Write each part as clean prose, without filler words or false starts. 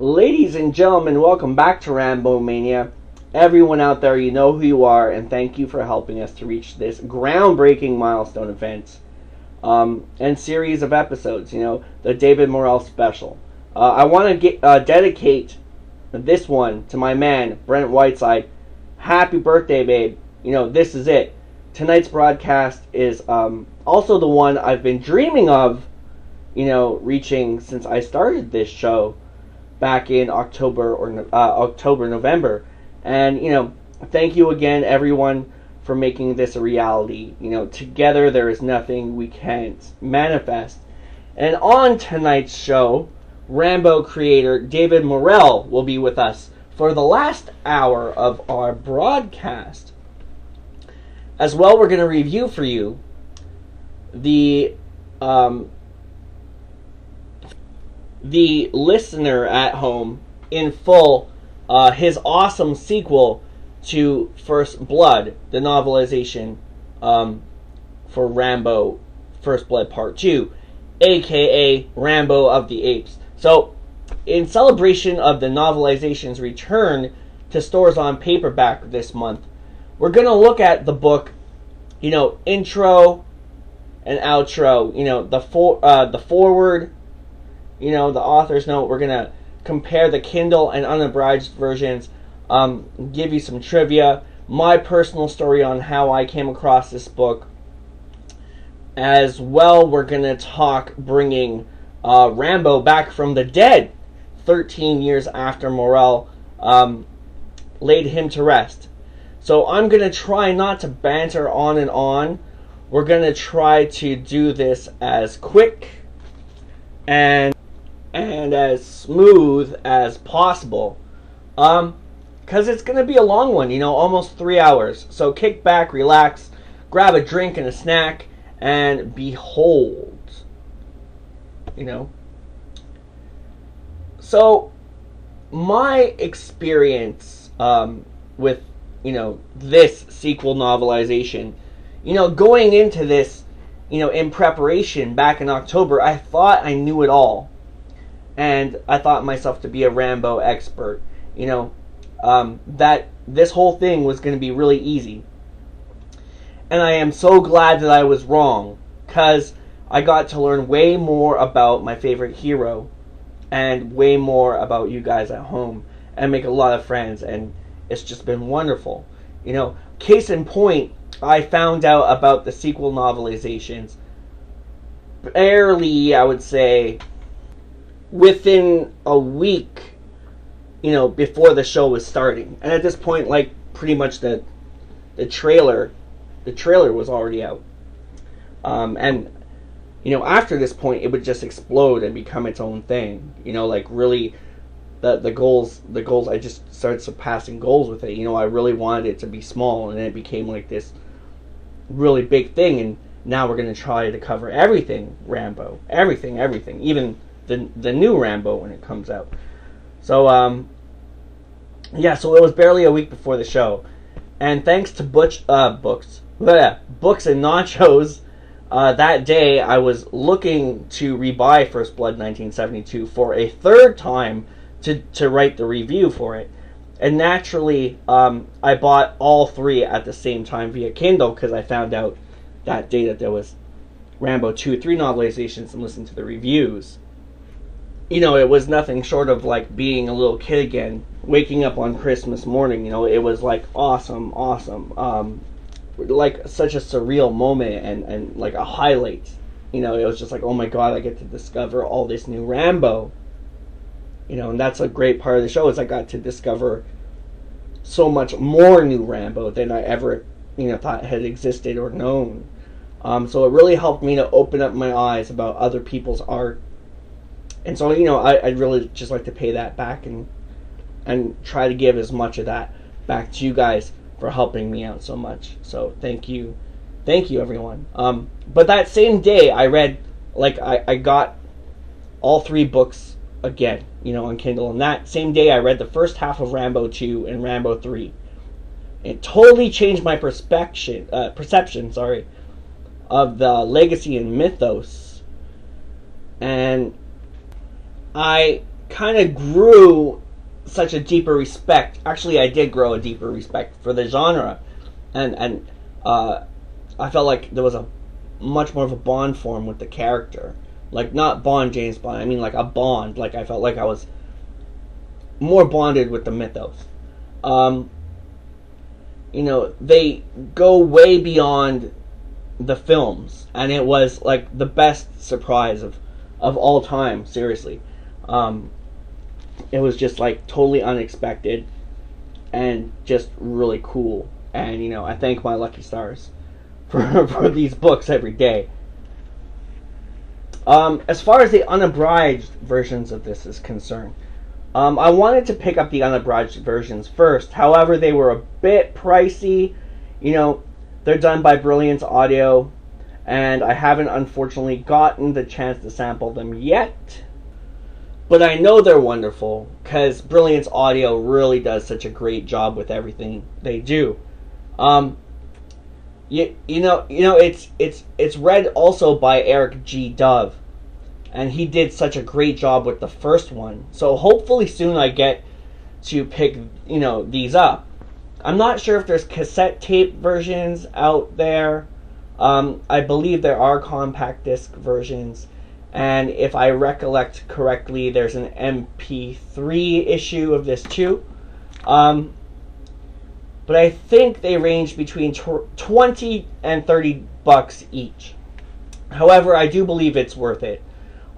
Ladies and gentlemen, welcome back to RAMBOMANIA. Everyone out there, you know who you are, and thank you for helping us to reach this groundbreaking milestone event and series of episodes, the David Morrell special. I want to dedicate this one to my man, Brent Whiteside. Happy birthday, babe. This is it. Tonight's broadcast is also the one I've been dreaming of, reaching since I started this show back in November. And, thank you again, everyone, for making this a reality. Together there is nothing we can't manifest. And on tonight's show, Rambo creator David Morrell will be with us for the last hour of our broadcast. As well, we're going to review for you the listener at home in full, his awesome sequel to First Blood, the novelization for Rambo First Blood Part 2, aka Rambo of the Apes. So, in celebration of the novelization's return to stores on paperback this month, we're going to look at the book, intro and outro, the forward, the author's note. We're going to compare the Kindle and unabridged versions, give you some trivia, my personal story on how I came across this book. As well, we're going to talk bringing Rambo back from the dead 13 years after Morrell laid him to rest. So I'm going to try not to banter on and on. We're going to try to do this as quick and as smooth as possible. Because it's going to be a long one, almost 3 hours. So kick back, relax, grab a drink and a snack, and behold. So, my experience with, this sequel novelization, going into this, in preparation back in October, I thought I knew it all. And I thought myself to be a Rambo expert, that this whole thing was going to be really easy. And I am so glad that I was wrong, because I got to learn way more about my favorite hero and way more about you guys at home and make a lot of friends, and it's just been wonderful. Case in point, I found out about the sequel novelizations barely, I would say, within a week, before the show was starting. And at this point, pretty much the trailer was already out. And after this point, it would just explode and become its own thing. Really, the goals, I just started surpassing goals with it. I really wanted it to be small, and then it became this really big thing. And now we're going to try to cover everything Rambo, everything, even the new Rambo when it comes out. So, so it was barely a week before the show, and thanks to Books and Nachos. That day, I was looking to rebuy First Blood 1972 for a third time to write the review for it. And naturally, I bought all three at the same time via Kindle, because I found out that day that there was Rambo 2, 3 novelizations, and listened to the reviews. It was nothing short of being a little kid again, waking up on Christmas morning. It was awesome. Such a surreal moment and a highlight. It was just oh my god, I get to discover all this new Rambo. And that's a great part of the show, is I got to discover so much more new Rambo than I ever thought had existed or known. So it really helped me to open up my eyes about other people's art. And so I'd really just like to pay that back and try to give as much of that back to you guys for helping me out so much. So thank you everyone. But that same day I read, I got all three books again, on Kindle. And that same day I read the first half of Rambo 2 and Rambo 3. It totally changed my perception of the legacy and mythos. And I kind of grew such a deeper respect. Actually, I did grow a deeper respect for the genre, and I felt like there was a much more of a bond form with the character. Like, not Bond, James Bond. I mean, like a bond. Like, I felt like I was more bonded with the mythos. You know, they go way beyond the films, and it was like the best surprise of all time. Seriously, it was just like totally unexpected and just really cool. And you know, I thank my lucky stars for these books every day. As far as the unabridged versions of this is concerned, I wanted to pick up the unabridged versions first. However, they were a bit pricey. You know, they're done by Brilliance Audio, and I haven't unfortunately gotten the chance to sample them yet. But I know they're wonderful because Brilliance Audio really does such a great job with everything they do. It's read also by Eric G. Dove, and he did such a great job with the first one. So hopefully soon I get to pick, you know, these up. I'm not sure if there's cassette tape versions out there. I believe there are compact disc versions, and if I recollect correctly, there's an MP3 issue of this too. But I think they range between 20 and 30 bucks each. However, I do believe it's worth it.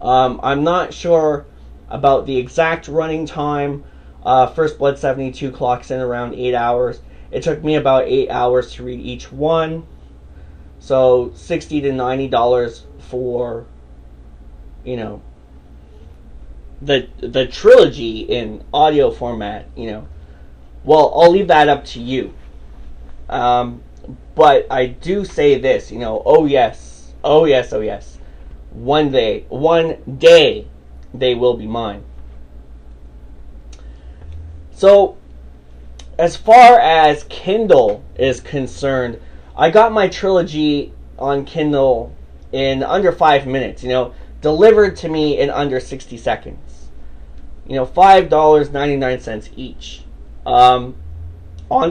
I'm not sure about the exact running time. First Blood 72 clocks in around 8 hours. It took me about 8 hours to read each one. So $60 to $90 for, you know, the trilogy in audio format, you know. Well, I'll leave that up to you. But I do say this, you know, oh yes. One day, they will be mine. So, as far as Kindle is concerned, I got my trilogy on Kindle in under 5 minutes, you know, delivered to me in under 60 seconds. You know, $5.99 each. On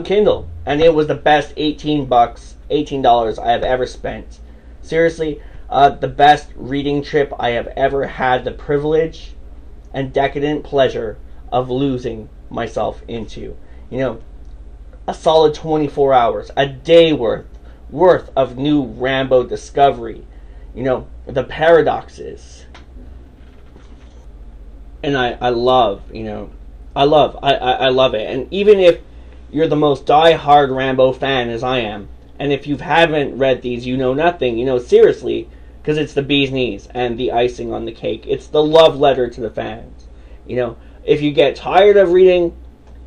Kindle, and it was the best $18 I have ever spent. Seriously, the best reading trip I have ever had the privilege and decadent pleasure of losing myself into. You know, a solid 24 hours, a day worth of new Rambo discovery. You know, the paradoxes, and I love, you know, I love it. And even if you're the most die-hard Rambo fan as I am, and if you haven't read these, you know nothing. You know, seriously, because it's the bee's knees and the icing on the cake. It's the love letter to the fans. You know, if you get tired of reading,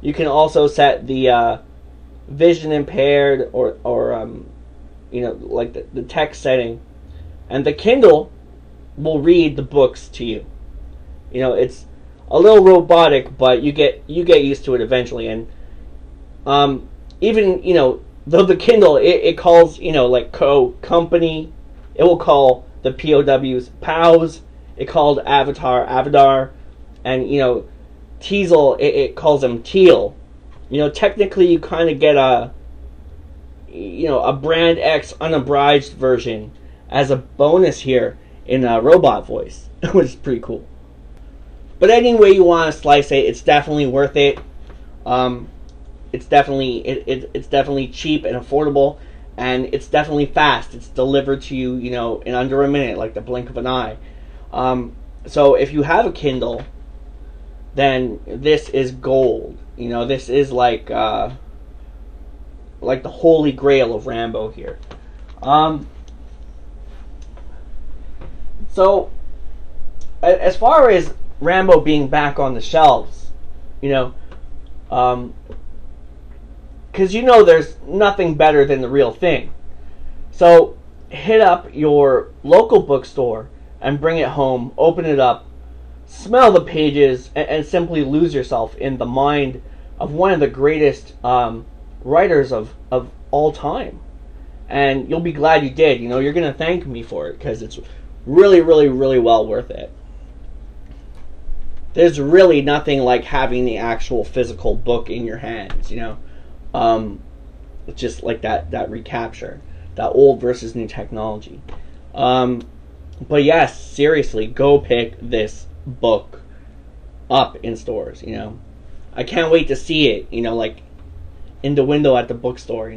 you can also set the vision impaired or you know, like the text setting, and the Kindle will read the books to you. You know, it's a little robotic, but you get used to it eventually. And even, you know, though the Kindle, it calls, you know, like company, it will call the POWs POWs. It called Avadar, and you know, Teasel, it calls them Teal. You know, technically you kind of get a Brand X unabridged version as a bonus here in a robot voice, which is pretty cool. But any way you want to slice it, it's definitely worth it. It's definitely cheap and affordable, and it's definitely fast. It's delivered to you, you know, in under a minute, like the blink of an eye. So if you have a Kindle, then this is gold. You know, this is like the holy grail of Rambo here. So as far as Rambo being back on the shelves, you know, because you know there's nothing better than the real thing. So hit up your local bookstore and bring it home, open it up, smell the pages, and simply lose yourself in the mind of one of the greatest writers of all time. And you'll be glad you did. You know, you're going to thank me for it because it's really, really, really well worth it. there's really nothing like having the actual physical book in your hands, it's just like that recapture, that old versus new technology. But yes, seriously, go pick this book up in stores. I can't wait to see it, like in the window at the bookstore.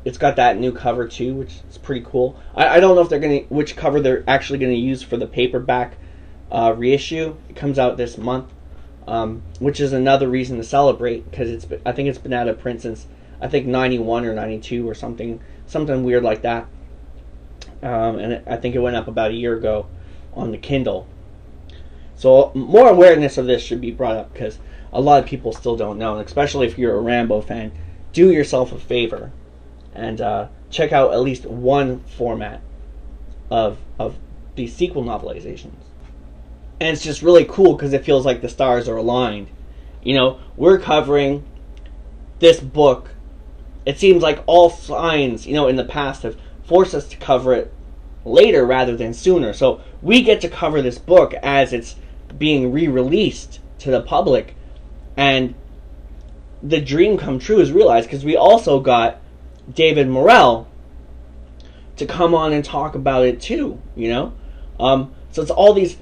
It's got that new cover too, which is pretty cool. I don't know if which cover they're actually gonna use for the paperback reissue. It comes out this month, which is another reason to celebrate, because I think it's been out of print since I think 91 or 92 or something weird like that. And I think it went up about a year ago on the Kindle. So more awareness of this should be brought up, because a lot of people still don't know, and especially if you're a Rambo fan, do yourself a favor and check out at least one format of these sequel novelizations. And it's just really cool because it feels like the stars are aligned. We're covering this book. It seems like all signs, in the past have forced us to cover it later rather than sooner. So we get to cover this book as it's being re-released to the public. And the dream come true is realized, because we also got David Morrell to come on and talk about it too, So it's all these,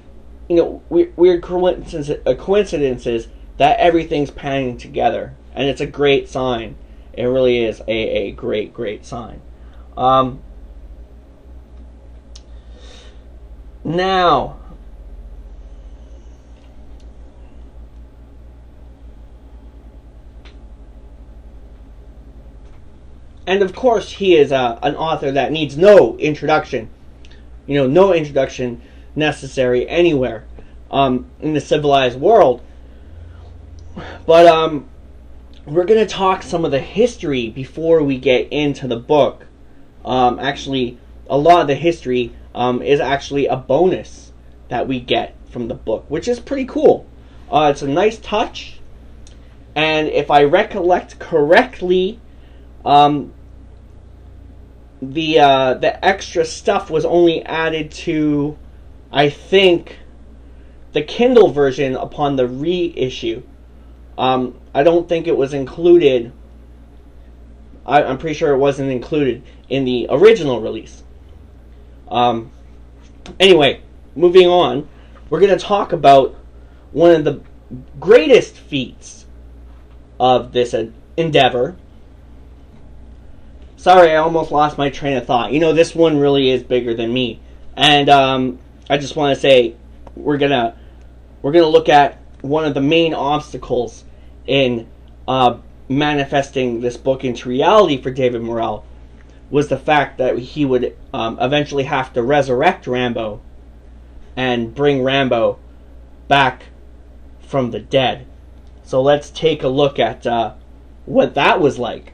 weird coincidences that everything's panning together. And it's a great sign. It really is a great, great sign. Now, and of course, he is an author that needs no introduction. No introduction necessary anywhere in the civilized world. But we're going to talk some of the history before we get into the book. Actually, a lot of the history is actually a bonus that we get from the book, which is pretty cool. It's a nice touch. And if I recollect correctly, the extra stuff was only added to, I think, the Kindle version upon the reissue. I don't think it was included. I'm pretty sure it wasn't included in the original release. Anyway, moving on, we're going to talk about one of the greatest feats of this endeavor. Sorry, I almost lost my train of thought. This one really is bigger than me. And I just want to say we're gonna look at one of the main obstacles in manifesting this book into reality for David Morrell, was the fact that he would eventually have to resurrect Rambo and bring Rambo back from the dead. So let's take a look at what that was like.